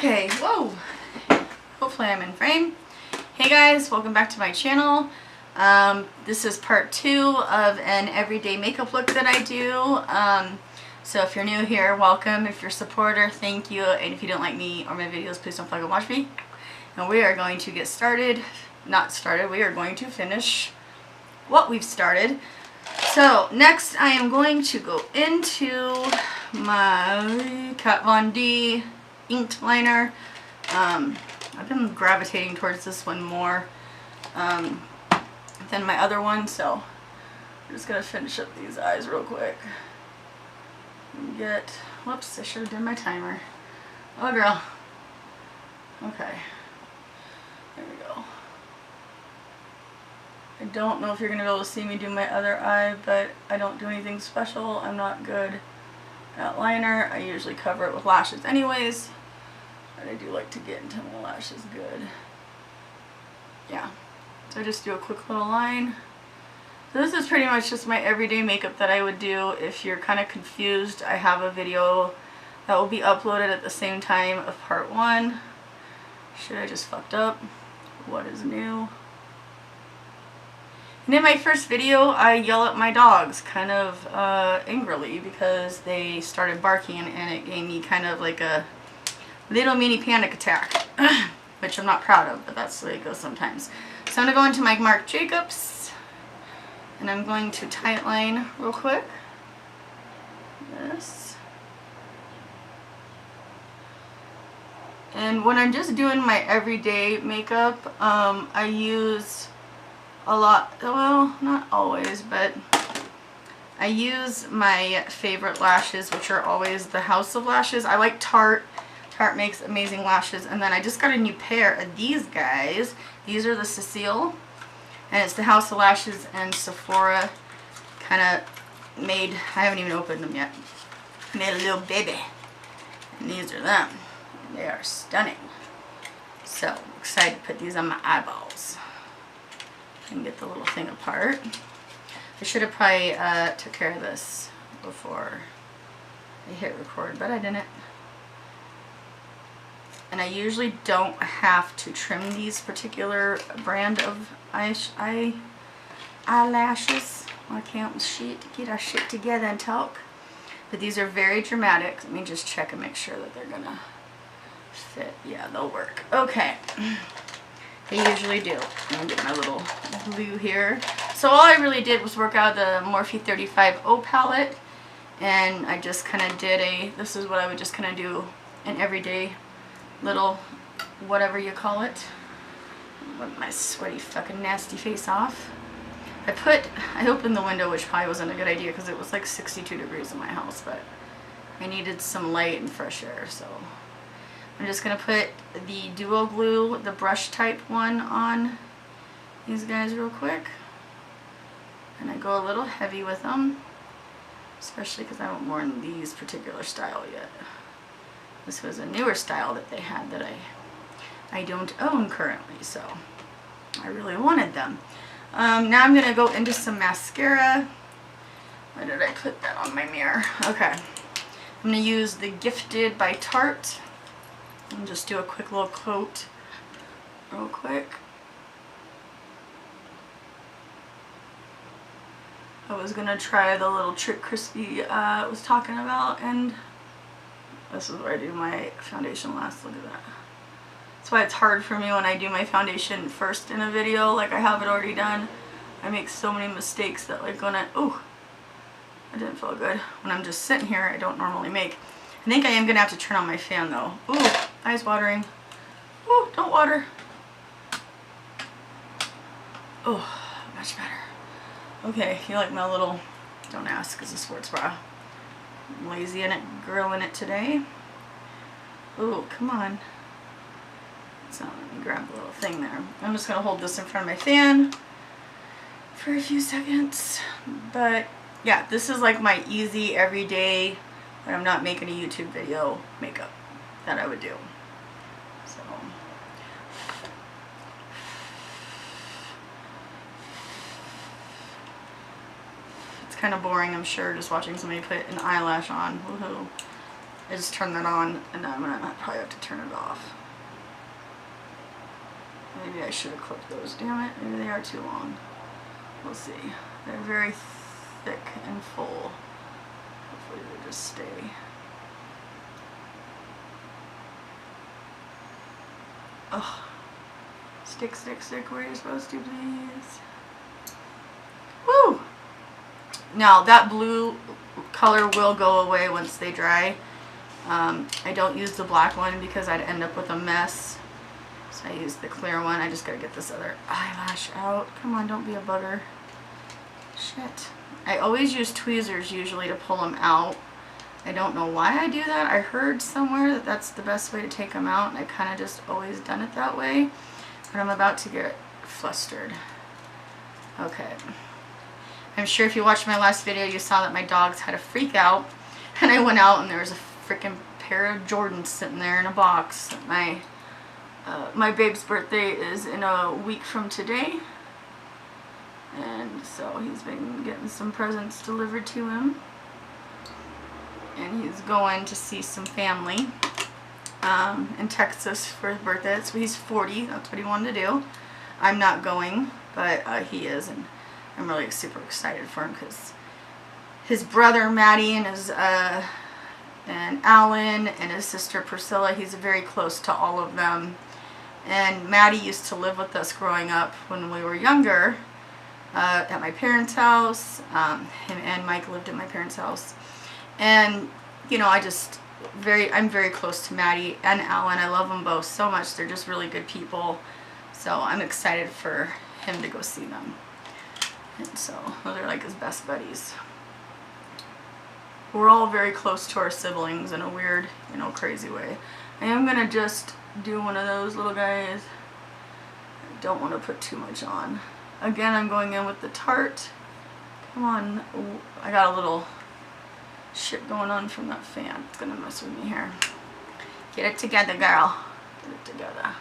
Okay, whoa. Hopefully I'm in frame. Hey guys, welcome back to my channel. This is part 2 of an everyday makeup look that I do. So if you're new here, welcome. If you're a supporter, thank you. And if you don't like me or my videos, please don't fucking watch me. And we are going to get started. Not started, we are going to finish what we've started. So next I am going to go into my Kat Von D inked liner. I've been gravitating towards this one more than my other one, so I'm just gonna finish up these eyes real quick. Whoops, I should have done my timer. Oh girl. Okay. There we go. I don't know if you're gonna be able to see me do my other eye, but I don't do anything special. I'm not good at liner. I usually cover it with lashes anyways, but I do like to get into my lashes good. Yeah, so I just do a quick little line. So this is pretty much just my everyday makeup that I would do. If you're kind of confused, I have a video that will be uploaded at the same time of part 1. Shit, I just fucked up. What is new? And in my first video, I yell at my dogs kind of angrily because they started barking, and it gave me kind of like a little mini panic attack, which I'm not proud of, but that's the way it goes sometimes. So I'm going to go into my Marc Jacobs, and I'm going to tightline real quick. This. And when I'm just doing my everyday makeup, I use a lot, well, not always, but I use my favorite lashes, which are always the House of Lashes. I like Tarte. Tarte makes amazing lashes. And then I just got a new pair of these guys. These are the Cecile, and it's the House of Lashes and Sephora kind of made, I haven't even opened them yet, made a little baby. And these are them. And they are stunning. So I'm excited to put these on my eyeballs and get the little thing apart. I should have probably took care of this before I hit record, but I didn't. And I usually don't have to trim these particular brand of eyelashes. I can't get our shit together and talk. But these are very dramatic. Let me just check and make sure that they're gonna fit. Yeah, they'll work. Okay. They usually do. I'm gonna get my little glue here. So all I really did was work out the Morphe 35O palette, and I just kind of did this is what I would just kind of do an everyday little, whatever you call it. Wipe my sweaty fucking nasty face off. I opened the window, which probably wasn't a good idea because it was like 62 degrees in my house, but I needed some light and fresh air, so I'm just going to put the Duo Glue, the brush type one, on these guys real quick. And I go a little heavy with them, especially because I haven't worn these particular style yet. This was a newer style that they had that I don't own currently, so I really wanted them. Now I'm going to go into some mascara. Where did I put that on my mirror? Okay. I'm going to use the Gifted by Tarte. And just do a quick little coat real quick. I was going to try the little Trick Crispy was talking about, and this is where I do my foundation last. Look at that. That's why it's hard for me when I do my foundation first in a video, like I have it already done. I make so many mistakes that, like, when I didn't feel good. When I'm just sitting here, I don't normally make. I think I am going to have to turn on my fan though. Ooh, eyes watering. Ooh, don't water. Oh, much better. Okay, you like my little, don't ask, it's a sports bra. I'm lazy in it, girl in it today. Ooh, come on. So let me grab the little thing there. I'm just going to hold this in front of my fan for a few seconds. But yeah, this is like my easy everyday, when I'm not making a YouTube video, makeup that I would do. So it's kind of boring, I'm sure, just watching somebody put an eyelash on. Woohoo. I just turned that on, and I'm gonna probably have to turn it off. Maybe I should have clipped those, damn it. Maybe they are too long. We'll see. They're very thick and full. Hopefully they just stay. Oh, stick, stick, stick where you're supposed to, please. Woo! Now that blue color will go away once they dry. I don't use the black one because I'd end up with a mess. So I use the clear one. I just gotta get this other eyelash out. Come on, don't be a bugger. Shit. I always use tweezers usually to pull them out. I don't know why I do that. I heard somewhere that that's the best way to take them out, and I kind of just always done it that way. But I'm about to get flustered. Okay. I'm sure if you watched my last video, you saw that my dogs had a freak out, and I went out and there was a freaking pair of Jordans sitting there in a box. My babe's birthday is in a week from today, and so he's been getting some presents delivered to him, and he's going to see some family in Texas for his birthday. So he's 40. That's what he wanted to do. I'm not going, but he is, and I'm really super excited for him because his brother Maddie and his and Alan and his sister Priscilla, he's very close to all of them. And Maddie used to live with us growing up when we were younger at my parents' house. Him and Mike lived at my parents' house. And, you know, I'm very close to Maddie and Alan. I love them both so much. They're just really good people. So I'm excited for him to go see them. And so, well, they're like his best buddies. We're all very close to our siblings in a weird, you know, crazy way. I am going to just do one of those little guys. I don't want to put too much on. Again, I'm going in with the Tarte. Come on. Ooh, I got a little shit going on from that fan. It's going to mess with me here. Get it together, girl. Get it together.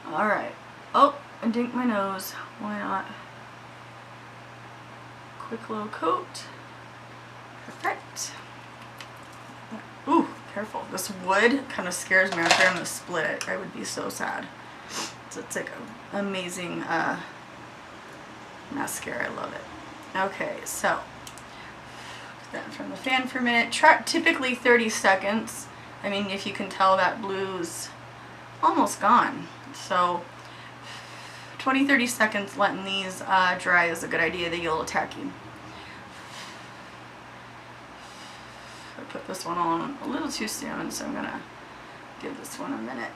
Alright. Oh, I dinked my nose. Why not? Quick little coat. Perfect. Ooh, careful. This wood kind of scares me. After I'm going to split it, I would be so sad. So it's like an amazing mascara. I love it. Okay, so put that from the fan for a minute. Typically 30 seconds. I mean, if you can tell, that blue's almost gone. So 20-30 seconds letting these dry is a good idea. They get a little tacky. I put this one on a little too soon, so I'm gonna give this one a minute.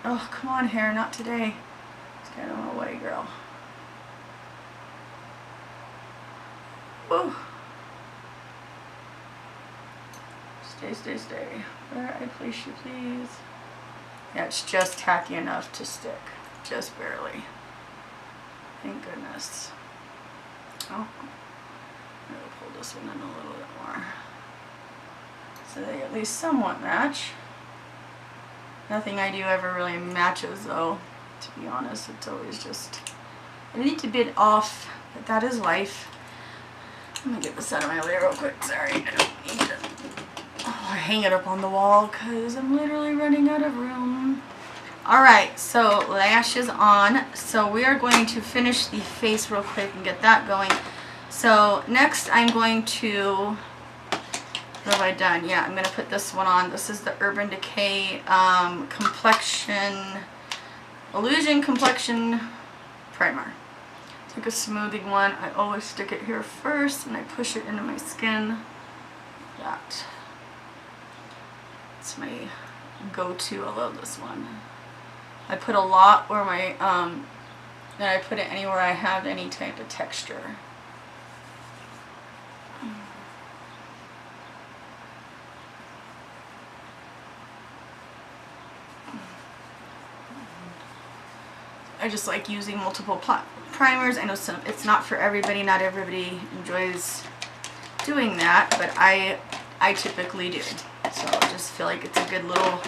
Oh, come on, hair, not today. Just get on away, girl. Woo. Stay, stay, stay. Where I place you, please. Yeah, it's just tacky enough to stick. Just barely. Thank goodness. Oh, I'm gonna pull this one in a little bit more, so they at least somewhat match. Nothing I do ever really matches, though, to be honest. It's always just a little bit off, but that is life. Let me get this out of my way real quick. Sorry, I don't need to hang it up on the wall because I'm literally running out of room. Alright, so lashes on. So we are going to finish the face real quick and get that going. So next I'm going to, what have I done? Yeah, I'm going to put this one on. This is the Urban Decay Illusion Complexion Primer. It's like a smoothing one. I always stick it here first and I push it into my skin. It's my go-to. I love this one. I put a lot where my, and I put it anywhere I have any type of texture. I just like using multiple primers. I know it's not for everybody. Not everybody enjoys doing that, but I typically do. So I just feel like it's a good little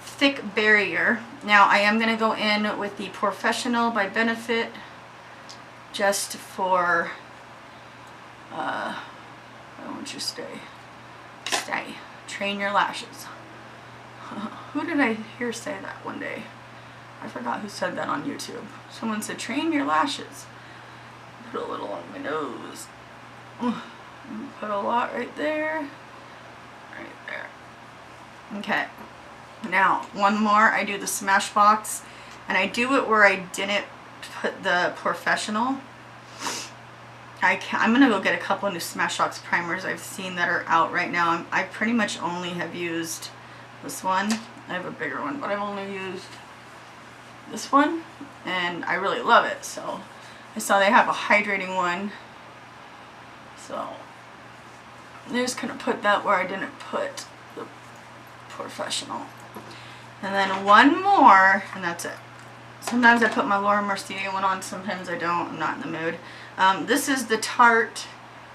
thick barrier. Now I am going to go in with the Professional by Benefit just for, why won't you stay? Train your lashes. Who did I hear say that one day? I forgot who said that on YouTube. Someone said, train your lashes. Put a little on my nose. Put a lot right there. Right there. Okay. Now, one more. I do the Smashbox. And I do it where I didn't put the Professional. I'm going to go get a couple of new Smashbox primers I've seen that are out right now. I pretty much only have used this one. I have a bigger one, but I've only used this one. And I really love it. So I saw they have a hydrating one. So I'm just going to put that where I didn't put the Professional. And then one more, and that's it. Sometimes I put my Laura Mercier one on, sometimes I don't. I'm not in the mood. This is the Tarte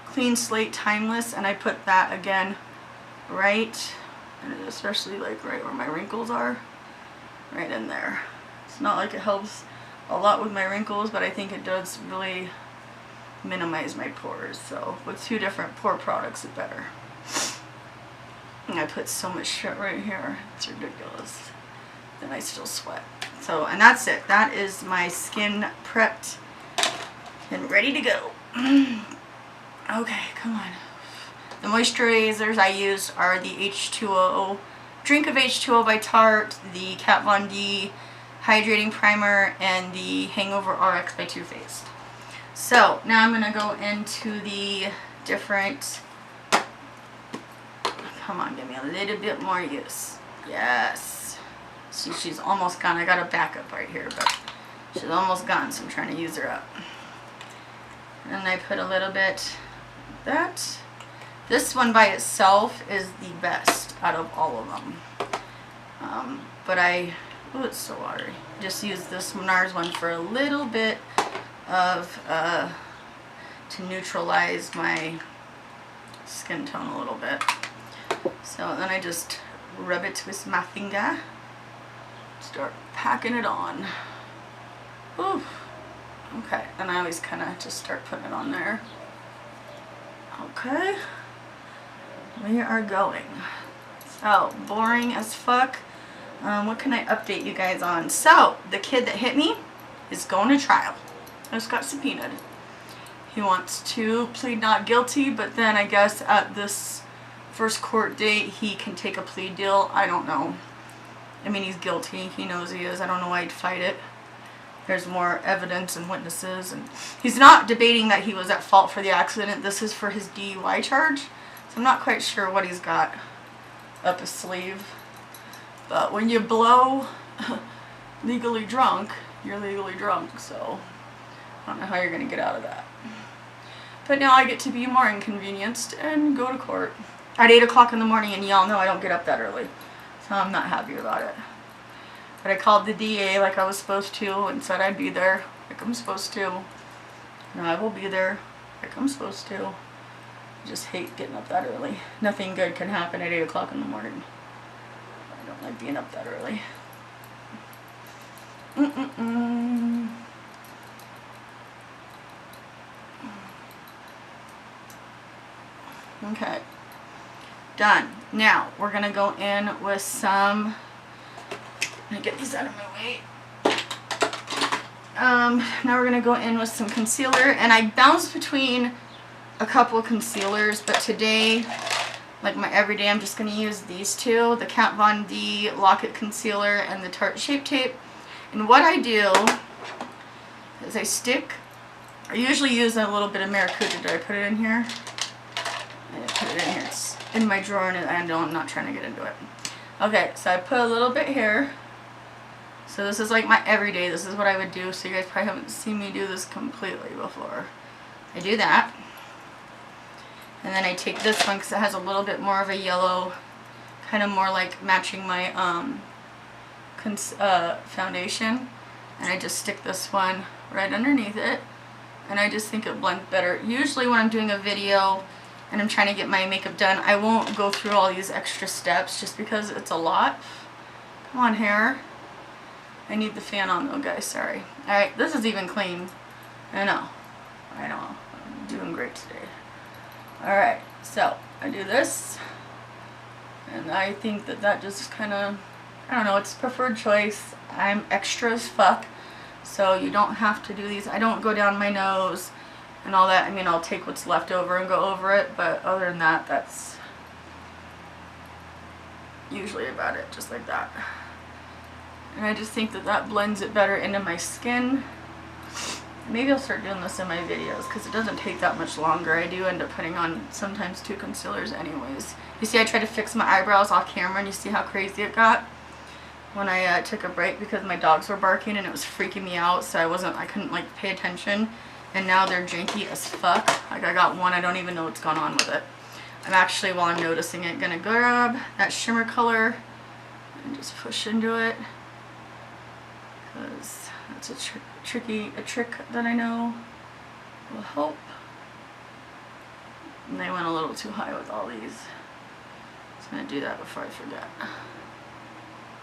Clean Slate Timeless, and I put that again right, and especially like right where my wrinkles are, right in there. It's not like it helps a lot with my wrinkles, but I think it does really minimize my pores. So with 2 different pore products, it's better. And I put so much shit right here. It's ridiculous. Then I still sweat. So, and that's it. That is my skin prepped and ready to go. Okay, come on. The moisturizers I used are the H2O, Drink of H2O by Tarte, the Kat Von D Hydrating Primer, and the Hangover RX by Too Faced. So, now I'm going to go into the different... Come on, give me a little bit more use. Yes. See, she's almost gone. I got a backup right here, but she's almost gone, so I'm trying to use her up. And I put a little bit of that. This one by itself is the best out of all of them. But oh, it's so watery. Just use this NARS one for a little bit of, to neutralize my skin tone a little bit. So then I just rub it with my finger. Start packing it on. Ooh. Okay, and I always kind of just start putting it on there. Okay. We are going. So, boring as fuck. What can I update you guys on? So, the kid that hit me is going to trial. I just got subpoenaed. He wants to plead not guilty, but then I guess at this first court date he can take a plea deal. I don't know. I mean, he's guilty. He knows he is. I don't know why he'd fight it. There's more evidence and witnesses, and he's not debating that he was at fault for the accident. This is for his DUI charge, so I'm not quite sure what he's got up his sleeve. But when you blow legally drunk, you're legally drunk, so I don't know how you're going to get out of that. But now I get to be more inconvenienced and go to court at 8 o'clock in the morning, and y'all know I don't get up that early, so I'm not happy about it. But I called the DA like I was supposed to and said I'd be there like I'm supposed to. And I will be there like I'm supposed to. I just hate getting up that early. Nothing good can happen at 8 o'clock in the morning. I don't like being up that early. Okay. Done. Now, we're going to go in with some... I'm going to get these out of my way. Now we're going to go in with some concealer. And I bounce between a couple of concealers, but today, like my everyday, I'm just going to use these two. The Kat Von D Lock-It Concealer and the Tarte Shape Tape. And what I do is I usually use a little bit of Maracuja. Did I put it in here? I didn't put it in here. It's in my drawer and I'm not trying to get into it. Okay, so I put a little bit here. So this is like my everyday. This is what I would do. So you guys probably haven't seen me do this completely before. I do that. And then I take this one because it has a little bit more of a yellow, kind of more like matching my foundation. And I just stick this one right underneath it. And I just think it blends better. Usually when I'm doing a video and I'm trying to get my makeup done, I won't go through all these extra steps just because it's a lot. Come on, hair. I need the fan on though, guys. Sorry. Alright, this is even clean. I know. I'm doing great today. Alright, so I do this. And I think that that just kind of, I don't know, it's preferred choice. I'm extra as fuck, so you don't have to do these. I don't go down my nose and all that. I mean, I'll take what's left over and go over it, but other than that, that's usually about it, just like that. And I just think that that blends it better into my skin. Maybe I'll start doing this in my videos because it doesn't take that much longer. I do end up putting on sometimes 2 concealers anyways. You see, I tried to fix my eyebrows off camera and you see how crazy it got when I took a break because my dogs were barking and it was freaking me out, so I couldn't like pay attention. And now they're janky as fuck. Like I got one, I don't even know what's going on with it. I'm actually, while I'm noticing it, gonna grab that shimmer color and just push into it because that's a trick that I know will help. And they went a little too high with all these. I'm gonna do that before I forget.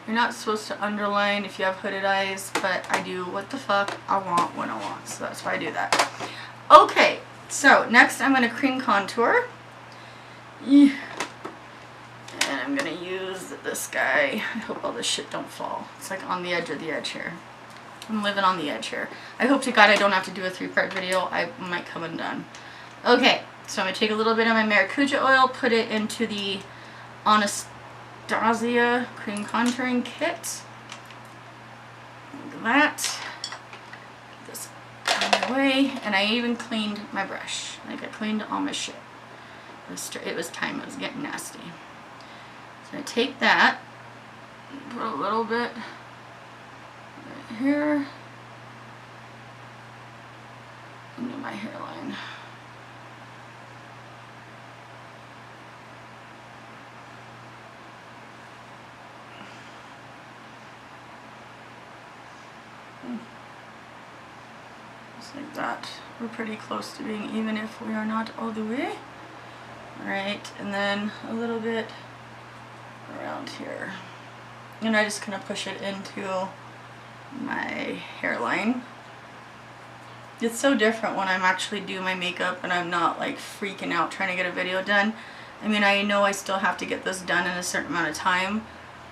You're not supposed to underline if you have hooded eyes, but I do what the fuck I want when I want, so that's why I do that. Okay, so next I'm gonna cream contour. And I'm gonna use this guy. I hope all this shit don't fall. It's like on the edge of the edge here. I'm living on the edge here. I hope to God I don't have to do a 3-part video. I might come undone. Okay, so I'm gonna take a little bit of my Maracuja oil, put it into the Anastasia cream contouring kit. Like that. Get this out of the way. And I even cleaned my brush. Like I cleaned all my shit. It was time. It was getting nasty. So I take that, and put a little bit right here into my hairline. Just like that. We're pretty close to being even if we are not all the way. Alright, and then a little bit around here. And I just kind of push it into my hairline. It's so different when I'm actually doing my makeup and I'm not like freaking out trying to get a video done. I mean, I know I still have to get this done in a certain amount of time,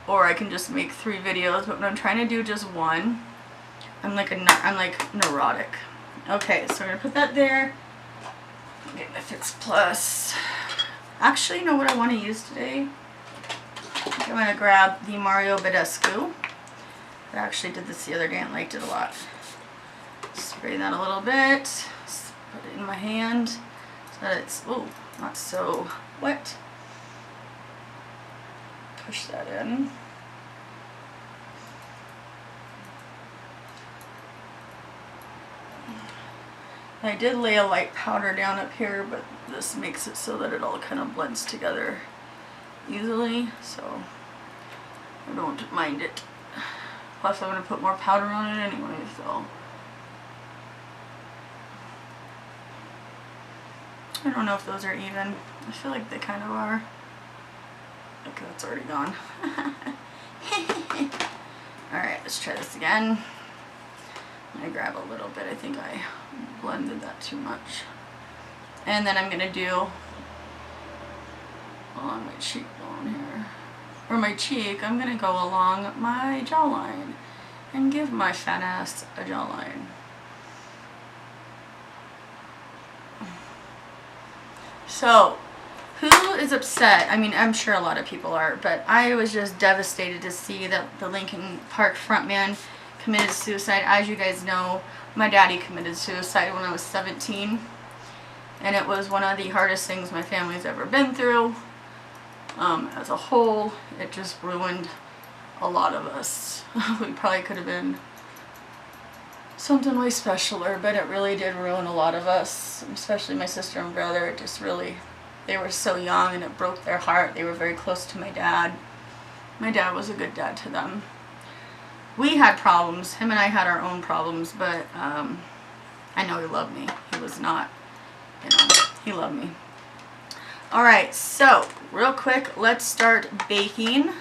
or I can just make 3 videos, but when I'm trying to do just one, I'm like neurotic. Okay, so I'm gonna put that there. Get my Fix Plus. Actually, you know what I want to use today? I'm going to grab the Mario Badescu. I actually did this the other day and liked it a lot. Spray that a little bit. Put it in my hand so that it's, oh, not so wet. Push that in. I did lay a light powder down up here, but this makes it so that it all kind of blends together easily, so I don't mind it. Plus I'm going to put more powder on it anyway, so I don't know if those are even. I feel like they kind of are. Okay, that's already gone. Alright, let's try this again. I'm going to grab a little bit. I think I blended that too much. And then I'm going to do along my cheekbone here. Or my cheek, I'm going to go along my jawline and give my fat ass a jawline. So, who is upset? I mean, I'm sure a lot of people are, but I was just devastated to see that the Linkin Park frontman committed suicide. As you guys know, my daddy committed suicide when I was 17, and it was one of the hardest things my family's ever been through. As a whole, it just ruined a lot of us. We probably could have been something way specialer, but it really did ruin a lot of us, especially my sister and brother. It just really, they were so young and it broke their heart. They were very close to my dad. My dad was a good dad to them. We had problems. Him and I had our own problems, but I know he loved me. He was not, you know, he loved me. Alright, so real quick, let's start baking.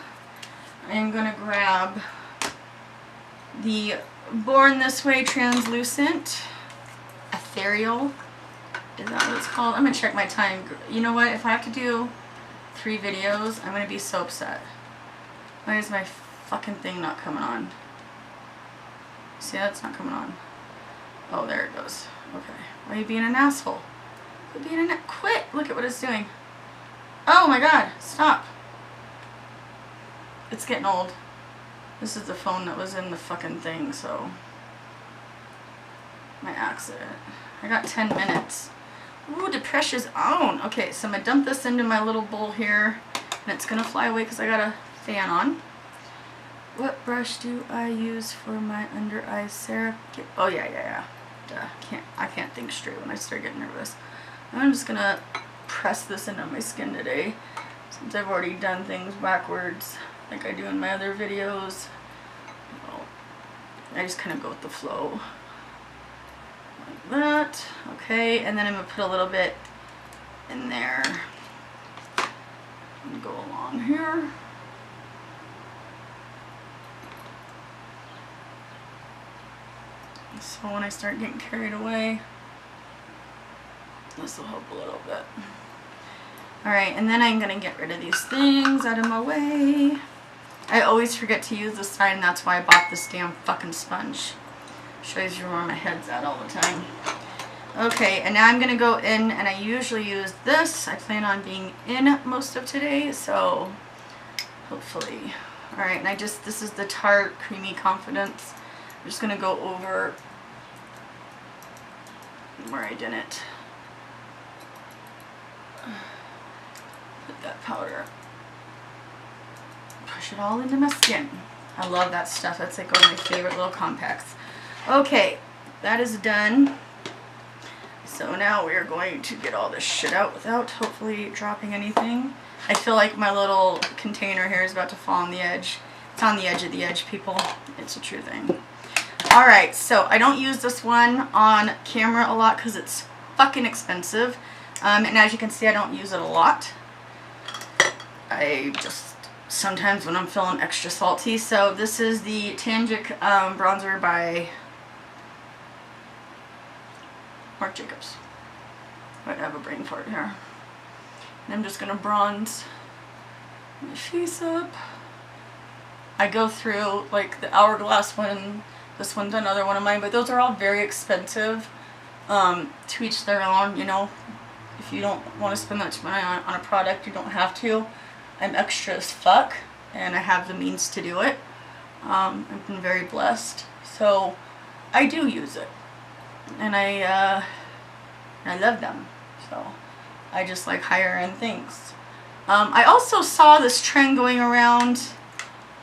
I'm going to grab the Born This Way Translucent Ethereal. Is that what it's called? I'm going to check my time. You know what? If I have to do 3 videos, I'm gonna be so upset. Why is my fucking thing not coming on? See, that's not coming on. Oh, there it goes. Okay. Why are you being an asshole? Quit being quit! Look at what it's doing. Oh my god, stop. It's getting old. This is the phone that was in the fucking thing, so. My accident. I got 10 minutes. Ooh, the pressure's on. Okay, so I'm gonna dump this into my little bowl here, and it's gonna fly away because I got a fan on. What brush do I use for my under eyes, Sarah? Oh yeah. Duh. I can't think straight when I start getting nervous. I'm just gonna press this into my skin today, since I've already done things backwards, like I do in my other videos. Well, I just kind of go with the flow. That. Okay, and then I'm going to put a little bit in there and go along here. So when I start getting carried away, this will help a little bit. Alright, and then I'm going to get rid of these things out of my way. I always forget to use this side, and that's why I bought this damn fucking sponge. Shows you where my head's at all the time. Okay, and now I'm going to go in, and I usually use this. I plan on being in most of today, so hopefully. Alright, and this is the Tarte Creamy Confidence. I'm just going to go over where I didn't put that powder. Push it all into my skin. I love that stuff. That's like one of my favorite little compacts. Okay, that is done. So now we are going to get all this shit out without hopefully dropping anything. I feel like my little container here is about to fall on the edge. It's on the edge of the edge, people. It's a true thing. Alright, so I don't use this one on camera a lot because it's fucking expensive. And as you can see, I don't use it a lot. I just sometimes when I'm feeling extra salty. So this is the Tangic bronzer by Marc Jacobs. I have a brain fart here. And I'm just going to bronze my face up. I go through like the Hourglass one, this one's another one of mine, but those are all very expensive. To each their own, you know. If you don't want to spend that much money on a product, you don't have to. I'm extra as fuck, and I have the means to do it. I've been very blessed. So I do use it. And I love them. So I just like higher end things. I also saw this trend going around.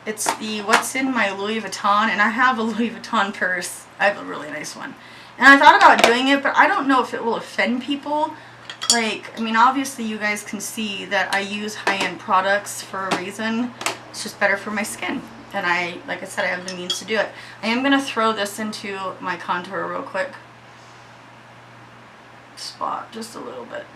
It's the What's in My Louis Vuitton, and I have a Louis Vuitton purse. I have a really nice one. And I thought about doing it, but I don't know if it will offend people. Like, I mean, obviously you guys can see that I use high-end products for a reason. It's just better for my skin. And like I said, I have the means to do it. I am going to throw this into my contour real quick. Spot, just a little bit.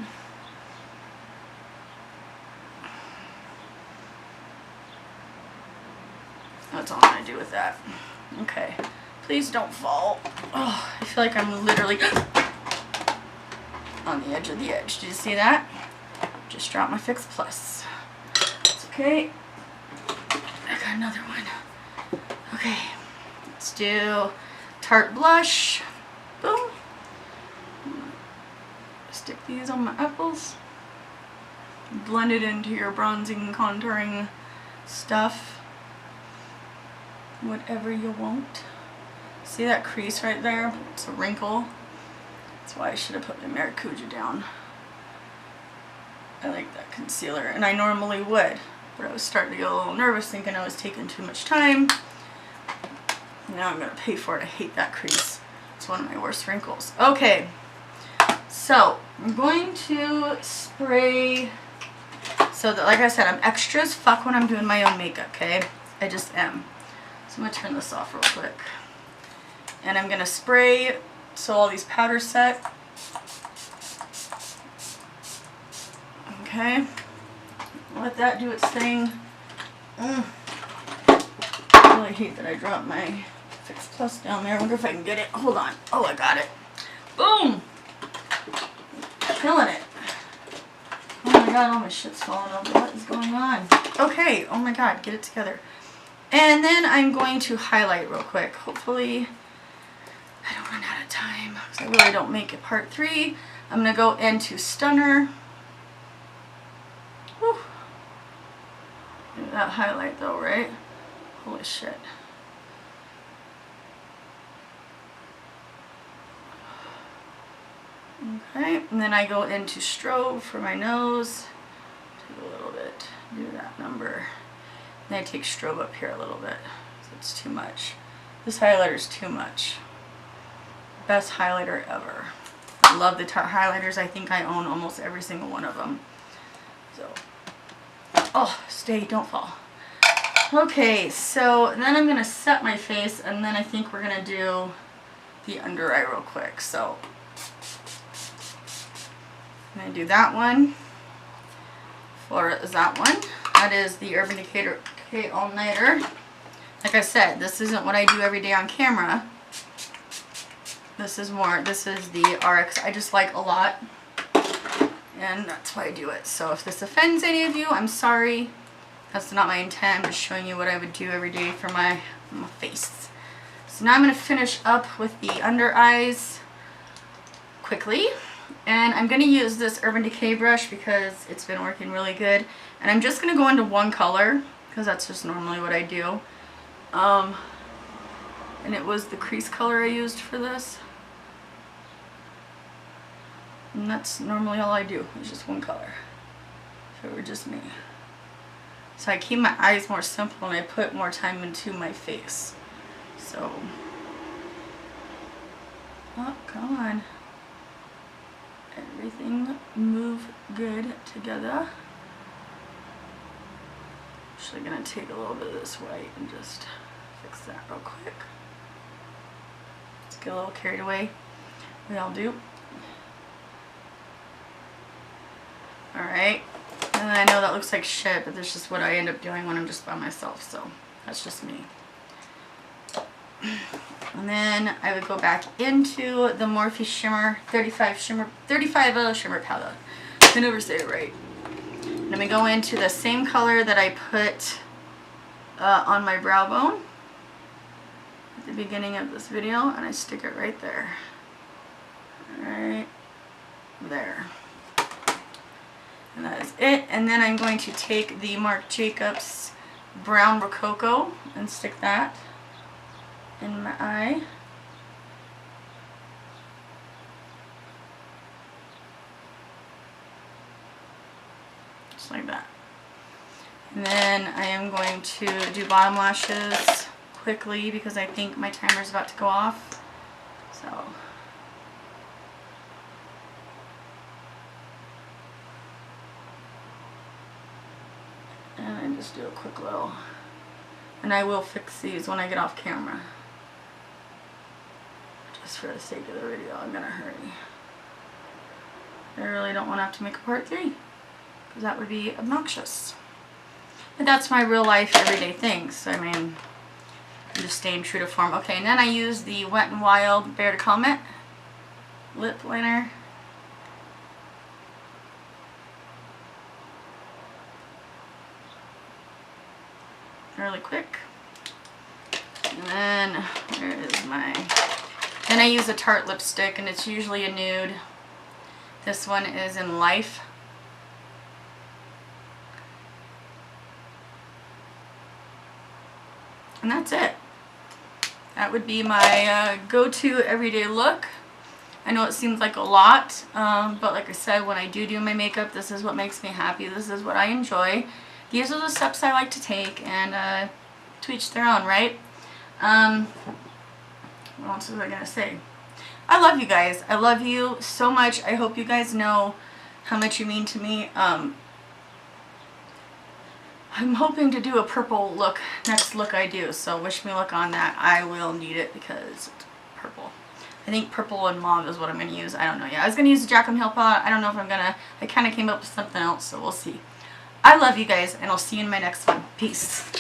That's all I'm going to do with that. Okay. Please don't fall. Oh, I feel like I'm literally on the edge of the edge. Did you see that? Just dropped my Fix Plus. It's okay. I got another one. Okay. Let's do Tarte Blush. Boom. Stick these on my apples. Blend it into your bronzing, contouring stuff. Whatever you want. See that crease right there? It's a wrinkle. That's why I should have put my Maracuja down. I like that concealer, and I normally would, but I was starting to get a little nervous thinking I was taking too much time. Now I'm going to pay for it. I hate that crease. It's one of my worst wrinkles. Okay, so I'm going to spray, so that, like I said, I'm extra as fuck when I'm doing my own makeup, okay? I just am. So I'm going to turn this off real quick. And I'm going to spray so all these powders set. Okay. Let that do its thing. I really hate that I dropped my Fix Plus down there. I wonder if I can get it. Hold on. Oh, I got it. Boom! Killing it. Oh my god, all my shit's falling over. What is going on? Okay, oh my god, get it together. And then I'm going to highlight real quick. Hopefully I don't run out of time, because I really don't make it part 3. I'm going to go into Stunner. Whew. Look at that highlight though, right? Holy shit. Okay, and then I go into Strobe for my nose. Take a little bit, do that number. Then I take Strobe up here a little bit, so it's too much. This highlighter is too much. Best highlighter ever. I love the Tarte highlighters. I think I own almost every single one of them. So, oh, stay, don't fall. Okay, so then I'm going to set my face, and then I think we're going to do the under eye real quick. So, I'm going to do that one. Flora is that one. That is the Urban Decay All Nighter. Like I said, this isn't what I do every day on camera. This is the RX I just like a lot. And that's why I do it. So if this offends any of you, I'm sorry. That's not my intent. I'm just showing you what I would do every day for my face. So now I'm going to finish up with the under eyes quickly. And I'm going to use this Urban Decay brush because it's been working really good. And I'm just going to go into one color because that's just normally what I do. And it was the crease color I used for this. And that's normally all I do, is just one color. If it were just me. So I keep my eyes more simple and I put more time into my face. So, oh, come on. Everything move good together. Actually gonna take a little bit of this white and just fix that real quick. Let's get a little carried away. We all do. Alright. And I know that looks like shit, but that's just what I end up doing when I'm just by myself, so that's just me. And then I would go back into the Morphe Shimmer 35 Shimmer palette. I can never say it right. And I'm going to go into the same color that I put on my brow bone at the beginning of this video, and I stick it right there. Right there. And that is it. And then I'm going to take the Marc Jacobs Brown Rococo and stick that in my eye. Just like that. And then I am going to do bottom lashes quickly because I think my timer is about to go off. So, and I just do a quick little, and I will fix these when I get off camera. Just for the sake of the video, I'm gonna hurry. I really don't want to have to make a part 3 because that would be obnoxious. But that's my real life everyday things. I mean, I'm just staying true to form. Okay, and then I use the Wet n Wild Bear to Comet lip liner. Really quick. And then, where is my... Then I use a Tarte lipstick, and it's usually a nude. This one is in Life. And that's it. That would be my go-to everyday look. I know it seems like a lot, but like I said, when I do my makeup, this is what makes me happy. This is what I enjoy. These are the steps I like to take, and to each their own, right? What else was I going to say? I love you guys. I love you so much. I hope you guys know how much you mean to me. I'm hoping to do a purple look, next look I do, so wish me luck on that. I will need it because it's purple. I think purple and mauve is what I'm going to use. I don't know yet. I was going to use the Jaclyn Hill palette. I don't know if I'm going to. I kind of came up with something else, so we'll see. I love you guys, and I'll see you in my next one. Peace.